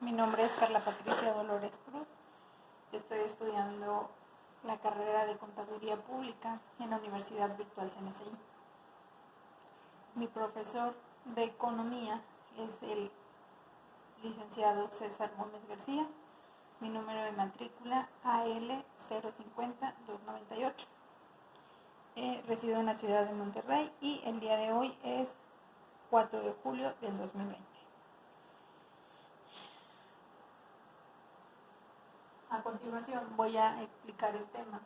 Mi nombre es Carla Patricia Dolores Cruz. Estoy estudiando la carrera de Contaduría Pública en la Universidad Virtual CNCI. Mi profesor de Economía es el licenciado César Gómez García. Mi número de matrícula AL050298. Resido en la ciudad de Monterrey y el día de hoy es 4 de julio del 2020. A continuación voy a explicar el tema,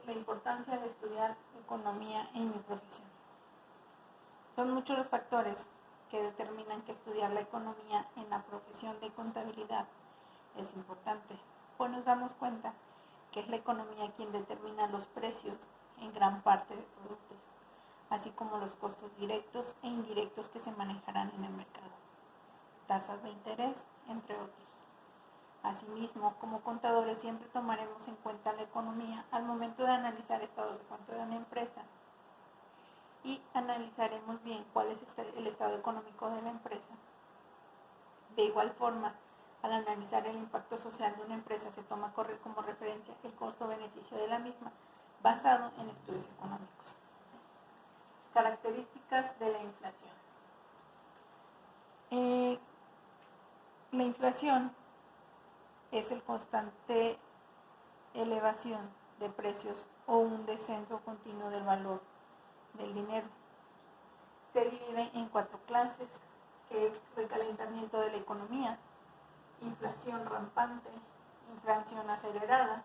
la importancia de estudiar economía en mi profesión. Son muchos los factores que determinan que estudiar la economía en la profesión de contabilidad es importante, pues nos damos cuenta que es la economía quien determina los precios en gran parte de productos, así como los costos directos e indirectos que se manejarán en el mercado, tasas de interés, entre otros. Asimismo, como contadores siempre tomaremos en cuenta la economía al momento de analizar estados de cuenta de una empresa y analizaremos bien cuál es el estado económico de la empresa. De igual forma, al analizar el impacto social de una empresa se toma como referencia el costo-beneficio de la misma basado en estudios económicos. Características de la inflación. La inflación es el constante elevación de precios o un descenso continuo del valor del dinero. Se divide en 4 clases, que es recalentamiento de la economía, inflación rampante, inflación acelerada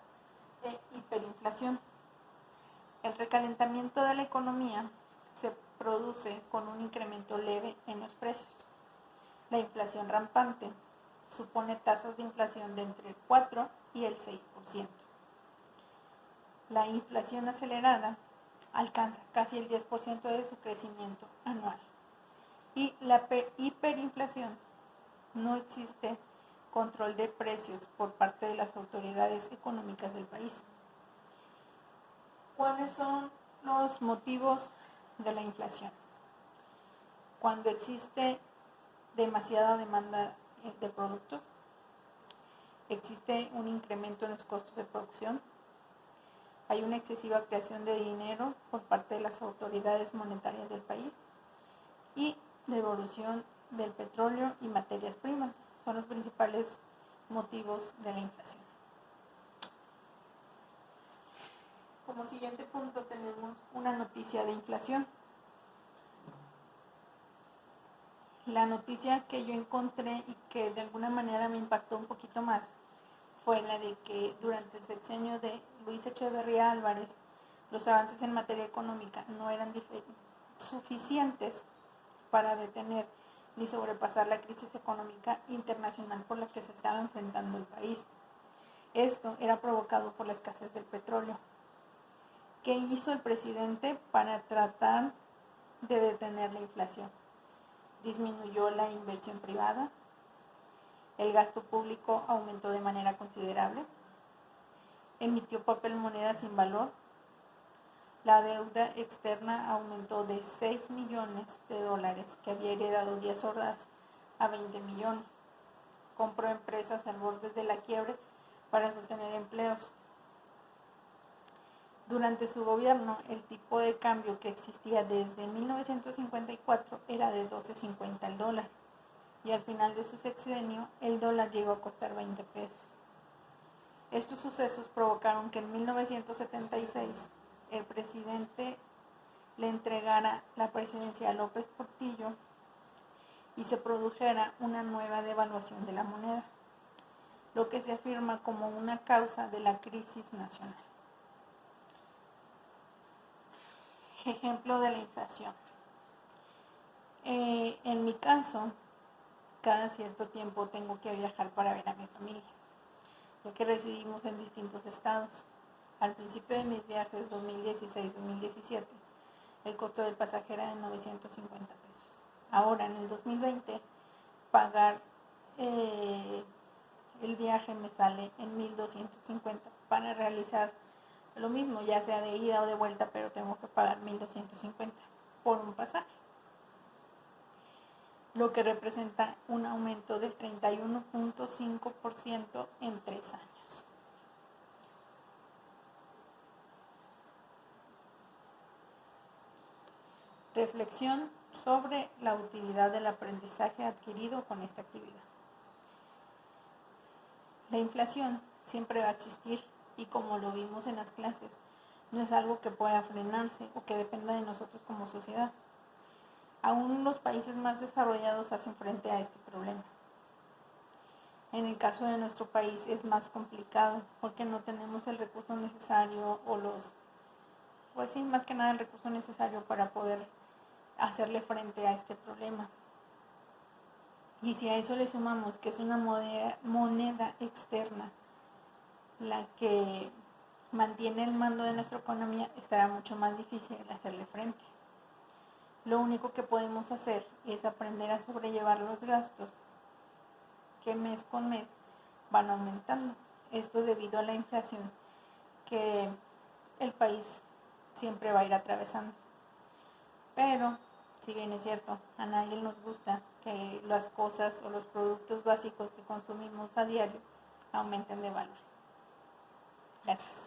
e hiperinflación. El recalentamiento de la economía se produce con un incremento leve en los precios. La inflación rampante supone tasas de inflación de entre el 4 y el 6%. La inflación acelerada alcanza casi el 10% de su crecimiento anual. Y la hiperinflación, no existe control de precios por parte de las autoridades económicas del país. ¿Cuáles son los motivos de la inflación? Cuando existe demasiada demanda de productos, existe un incremento en los costos de producción, hay una excesiva creación de dinero por parte de las autoridades monetarias del país y devolución del petróleo y materias primas son los principales motivos de la inflación. Como siguiente punto tenemos una noticia de inflación. La noticia que yo encontré y que de alguna manera me impactó un poquito más fue la de que durante el sexenio de Luis Echeverría Álvarez los avances en materia económica no eran suficientes para detener ni sobrepasar la crisis económica internacional por la que se estaba enfrentando el país. Esto era provocado por la escasez del petróleo. ¿Qué hizo el presidente para tratar de detener la inflación? Disminuyó la inversión privada, el gasto público aumentó de manera considerable, emitió papel moneda sin valor, la deuda externa aumentó de 6 millones de dólares que había heredado Díaz Ordaz a 20 millones, compró empresas al borde de la quiebre para sostener empleos. Durante su gobierno, el tipo de cambio que existía desde 1954 era de 12.50 el dólar, y al final de su sexenio el dólar llegó a costar 20 pesos. Estos sucesos provocaron que en 1976 el presidente le entregara la presidencia a López Portillo y se produjera una nueva devaluación de la moneda, lo que se afirma como una causa de la crisis nacional. Ejemplo de la inflación. En mi caso, cada cierto tiempo tengo que viajar para ver a mi familia, ya que residimos en distintos estados. Al principio de mis viajes 2016-2017, el costo del pasaje era de 950 pesos. Ahora, en el 2020, pagar el viaje me sale en 1,250 para realizar lo mismo, ya sea de ida o de vuelta, pero tengo que pagar 1,250 por un pasaje. lo que representa un aumento del 31.5% en 3 años. Reflexión sobre la utilidad del aprendizaje adquirido con esta actividad. La inflación siempre va a existir y, como lo vimos en las clases, no es algo que pueda frenarse o que dependa de nosotros como sociedad. Aún los países más desarrollados hacen frente a este problema. En el caso de nuestro país es más complicado porque no tenemos el recurso necesario más que nada el recurso necesario para poder hacerle frente a este problema. Y si a eso le sumamos que es una moneda externa la que mantiene el mando de nuestra economía, estará mucho más difícil hacerle frente. Lo único que podemos hacer es aprender a sobrellevar los gastos que mes con mes van aumentando. Esto debido a la inflación que el país siempre va a ir atravesando. Pero, si bien es cierto, a nadie nos gusta que las cosas o los productos básicos que consumimos a diario aumenten de valor. Gracias.